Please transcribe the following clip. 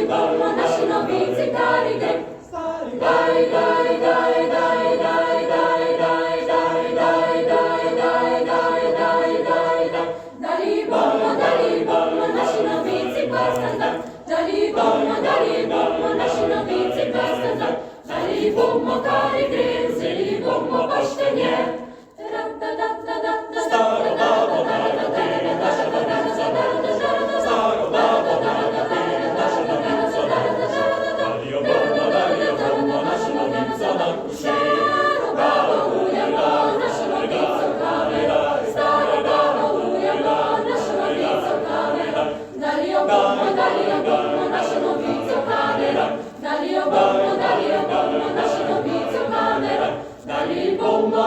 bomma, nasi nowicy, stary dek. Daj, daj, daj, daj, daj, daj, daj, daj, daj, daj, daj, daj, daj, daj, daj. Dali bomma, nasi nowicy, pastanda. Dali bomma, nasi nowicy, pastanda. Dali bomma, kary gryzy, bomma, pośtenie. Stara babo, dara, dyry, nasza nowica, stara babo, dara, dyry, nasza nowica, Dalio bomba, nasza nowica, na kuszy. Babo, ujeba, nasza nowica, kamera, stara babo, ujeba, nasza nowica, kamera. Dalio bomba, nasza nowica, kamera. Dalio bomba, nasza nowica, kamera. Dali bomba,